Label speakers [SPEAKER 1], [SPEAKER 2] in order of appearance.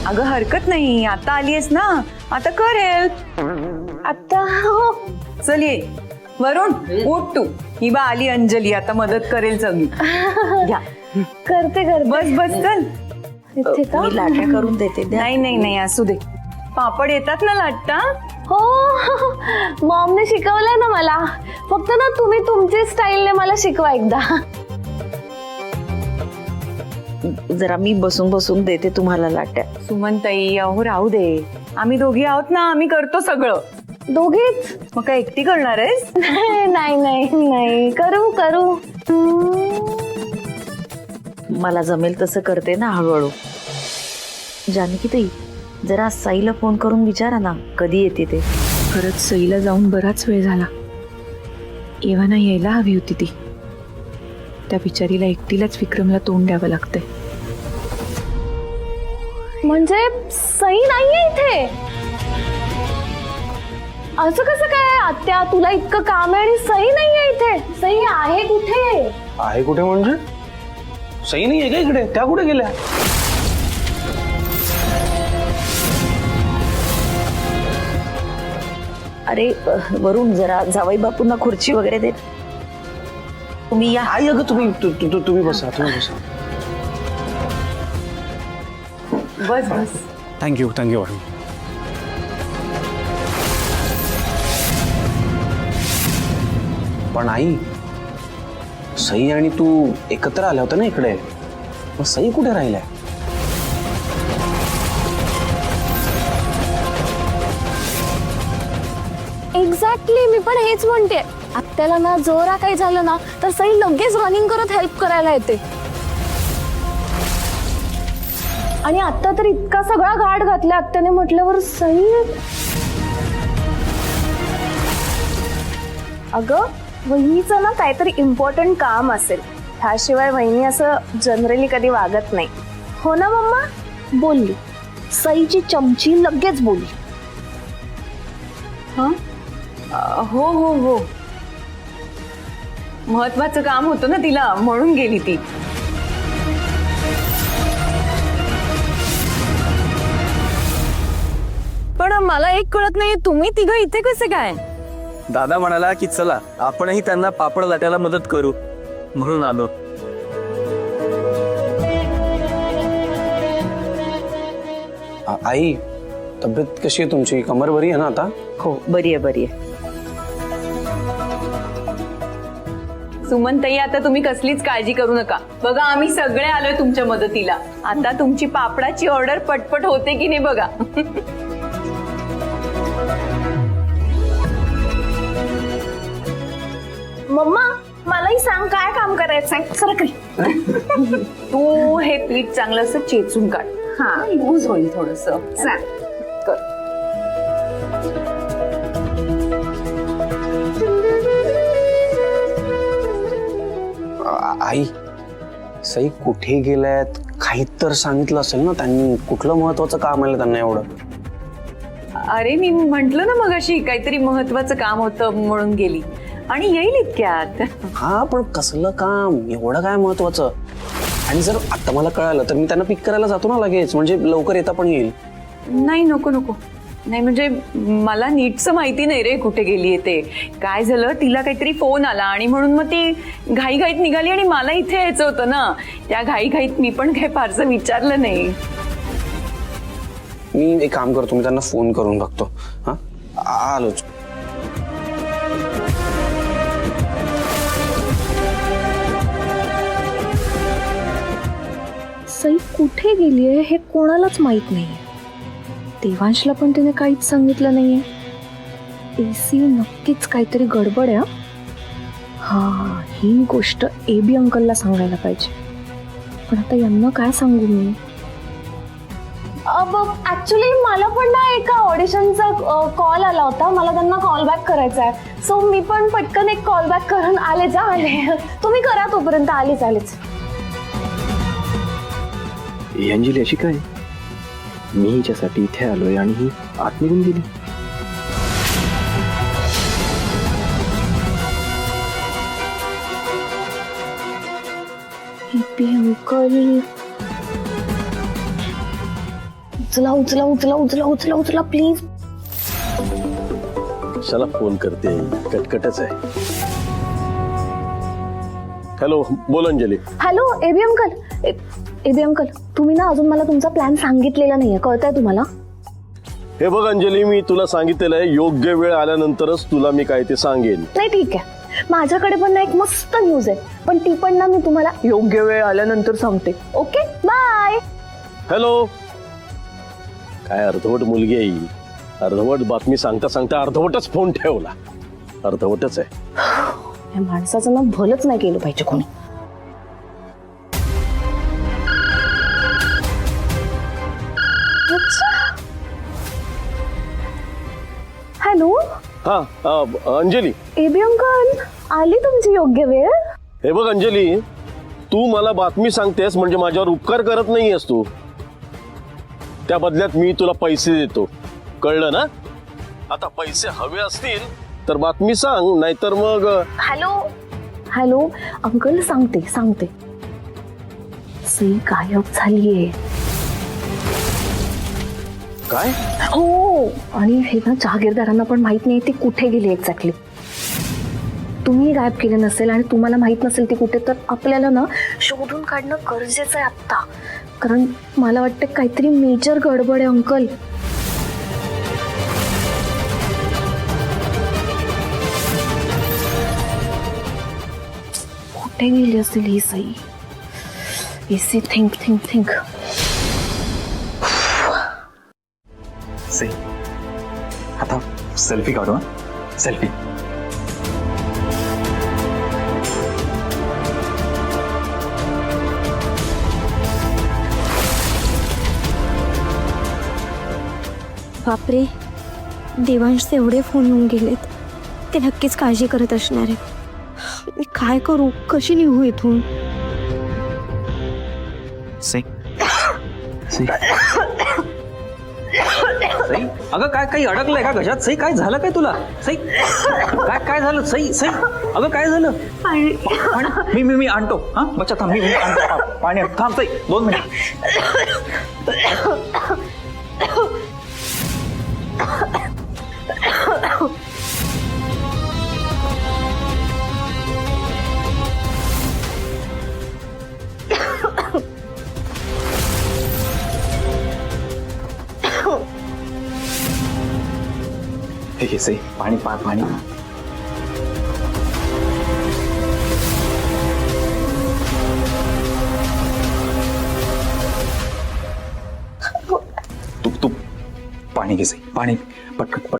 [SPEAKER 1] अगं हरकत नाही, आता आलीयस ना, आता कर हेल्प.
[SPEAKER 2] आता हो.
[SPEAKER 1] चल ये. वरुण उठ तू. ही बा आली अंजली, आता मदत करेल सगळी. घ्या.
[SPEAKER 2] करते करते.
[SPEAKER 1] बस बस चल.
[SPEAKER 2] इथे का?
[SPEAKER 3] मी लाट्या करून देते.
[SPEAKER 1] नाही नाही नाही, असू दे. पापड येतात ना लाटता?
[SPEAKER 2] हो मॉमने शिकवलंय ना मला. फक्त ना तुम्ही तुमच्या स्टाईलने मला शिकवा एकदा.
[SPEAKER 3] जरा मी बसून बसून देते तुम्हाला लाट्या.
[SPEAKER 1] सुमनताई अहो राहू दे, आम्ही दोघी आहोत ना, आम्ही करतो सगळं.
[SPEAKER 2] दोघीच?
[SPEAKER 1] मग काय एकटी करणार आहेस?
[SPEAKER 2] नाही नाही नाही, करू करू.
[SPEAKER 3] मला जमेल तसं करते ना हळूहळू. जानकी ताई जरा साईला फोन करून विचारा ना कधी येते ते.
[SPEAKER 4] खरंच सईला जाऊन बराच वेळ झाला. एव्हाना यायला हवी होती ती. त्या बिचारीला एकटीलाच विक्रमला तोंड द्यावं लागतंय.
[SPEAKER 2] म्हणजे सई नाहीये इथे? असं कसं काय आत्या, तुला इतकं काम आहे आणि सई नाहीये इथे? सई आहे कुठे?
[SPEAKER 5] आहे कुठे म्हणजे? सई नाही आहे का इकडे? त्या कुठे गेल्या?
[SPEAKER 3] अरे वरून जरा जावई बापूंना खुर्ची वगैरे देत. तुम्ही या.
[SPEAKER 5] आई अगं तुम्ही बसा, तुम्ही बसा.
[SPEAKER 1] बस बस.
[SPEAKER 5] Thank you thank you. पण आई, सई आणि तू एकत्र आल्या होत्या ना इकडे, मग सई कुठे राहिल्या?
[SPEAKER 2] एक्झॅक्टली, मी पण हेच म्हणते. आत्याला ना जोरा काही झालं ना तर सई लगेच रनिंग करत हेल्प करायला येते. आणि आता तर इतका सगळा घाट घातला आत्याने म्हटल्यावर सई. अगं वहिनीचं ना काहीतरी इम्पॉर्टंट काम असेल, त्याशिवाय वहिनी असं जनरली कधी वागत नाही. हो ना मम्मा? बोलली सईची चमची लगेच बोलली.
[SPEAKER 1] हो हो हो, महत्वाचं काम होतं ना तिला, म्हणून गेली ती.
[SPEAKER 4] पण मला एक कळत नाही, तुम्ही तिघं इथे कसे काय?
[SPEAKER 6] दादा म्हणाला की चला आपणही त्यांना पापड लाटायला मदत करू, म्हणून आलो.
[SPEAKER 5] आई तब्येत कशी आहे तुमची? कमर बरी आहे ना आता?
[SPEAKER 3] हो बरी आहे बरी आहे.
[SPEAKER 1] सुमनताई आता तुम्ही कसलीच काळजी करू नका. बघा आम्ही सगळे आलोय तुमच्या मदतीला. आता तुमची पापडाची ऑर्डर पटपट होते की नाही बघा.
[SPEAKER 2] मम्मा मलाही सांग काय काम करायचंय. सरकली.
[SPEAKER 1] तू हे पीठ चांगलं असं चेचून काढ. हा लूज होईल थोडस. कर.
[SPEAKER 5] आई, सई कुठे गेल्यात? काही तर सांगितलं असेल ना त्यांनी. कुठलं महत्वाचं काम आहे त्यांना एवढं?
[SPEAKER 1] अरे मी म्हंटल ना मगाशी काहीतरी महत्वाचं काम होतं म्हणून गेली, आणि येईल इतक्यात.
[SPEAKER 5] हा पण कसलं काम? एवढं काय महत्वाचं? आणि जर आता मला कळालं तर मी त्यांना पिक करायला जातो ना लगेच, म्हणजे लवकर येता पण येईल.
[SPEAKER 1] नाही नको नको. नाही म्हणजे मला नीटचं माहिती नाही रे कुठे गेलीये ते. काय झालं, तिला काहीतरी फोन आला आणि म्हणून मग ती घाईघाईत निघाली, आणि मला इथे यायचं होतं ना, त्या घाईघाईत मी पण काही फारसं विचारलं नाही.
[SPEAKER 5] मी एक काम करतो, मी त्यांना फोन करून बघतो. हा आलोच.
[SPEAKER 2] सई कुठे गेलीये हे कोणालाच माहित नाहीये. देवांशला पण तिने काहीच सांगितलं नाहीये. एसी नक्कीच काहीतरी गडबड आहे. हा ही गोष्ट AB अंकलला सांगायला पाहिजे. पण आता यांना काय सांगू मी? ऍक्च्युली मला पण ना एका ऑडिशनचा कॉल आला होता. मला त्यांना कॉल बॅक करायचा आहे. सो मी पण पटकन एक कॉल बॅक करून आले. तुम्ही करा तोपर्यंत. आलेच.
[SPEAKER 6] अंजली अशी काय? मी हिच्यासाठी इथे आलोय आणि ही आत निघून गेली.
[SPEAKER 2] AB अंकल उचला उचला उचला उचला उचला उचला प्लीज.
[SPEAKER 7] कशाला फोन करते, कटकटच आहे. हॅलो, बोल Anjali.
[SPEAKER 2] Hello AB uncle. AB uncle, तुम्ही ना अजून मला तुमचा प्लॅन सांगितलेला नाहीये, कळतंय तुम्हाला?
[SPEAKER 7] हे बघ अंजली, मी तुला सांगितलेलं आहे योग्य वेळ आल्यानंतरच तुला मी काय ते सांगेन.
[SPEAKER 2] नाही ठीक आहे, माझ्याकडे पण ना एक मस्त न्यूज आहे, पण ती पण ना मी तुम्हाला योग्य वेळ आल्यानंतर सांगते. Okay bye.
[SPEAKER 7] हॅलो. काय अर्धवट मुलगी आहे ही. अर्धवट बातमी सांगता सांगता अर्धवटच फोन ठेवला. अर्धवटच आहे.
[SPEAKER 2] या माणसाचं ना भलंच नाही केलं पाहिजे कोणी. हॅलो
[SPEAKER 7] हा अंजली.
[SPEAKER 2] एबी अंकल, आली तुमची योग्य वेळ.
[SPEAKER 7] हे बघ अंजली, तू मला बातमी सांगतेस म्हणजे माझ्यावर उपकार करत नाहीयेस तू. त्या बदल्यात मी तुला पैसे देतो, कळलं ना? आता पैसे हवे असतील तर बातमी सांग, नाहीतर मग.
[SPEAKER 2] हॅलो हॅलो अंकल, सांगते सांगते. सी गायब झालीये.
[SPEAKER 5] काय?
[SPEAKER 2] हो, आणि हे ना जहागीरदारांना पण माहित नाही ती कुठे गेली एक्झॅक्टली. तुम्ही गायब केले नसेल आणि तुम्हाला माहित नसेल ती कुठे, तर आपल्याला ना शोधून काढणं गरजेचं आहे आत्ता. कारण मला वाटतं काहीतरी मेजर गडबड आहे अंकल. कुठे गेली असेल ही सई? एसी थिंक थिंक थिंक.
[SPEAKER 8] सई, आता सेल्फी काढू. सेल्फी.
[SPEAKER 9] बापरे, देवांशचे एवढे फोन येऊन गेलेत. ते नक्कीच काळजी करत असणार आहे. मी काय करू, कशी निघू इथून?
[SPEAKER 8] सई. सई. सई, अगं काय काही अडकलंय का घशात? सई, काय झालं काय तुला? सई, काय काय झालं? सई सई, अगं काय झालं? पाणी. मी आणतो. हा बच्चा थांब, मी आणतो पाणी. थांब सई, 2 मिनिट. ठीक आहे सई, पाणी पाणी. तू पाणी घे सई, पाणी पटकन.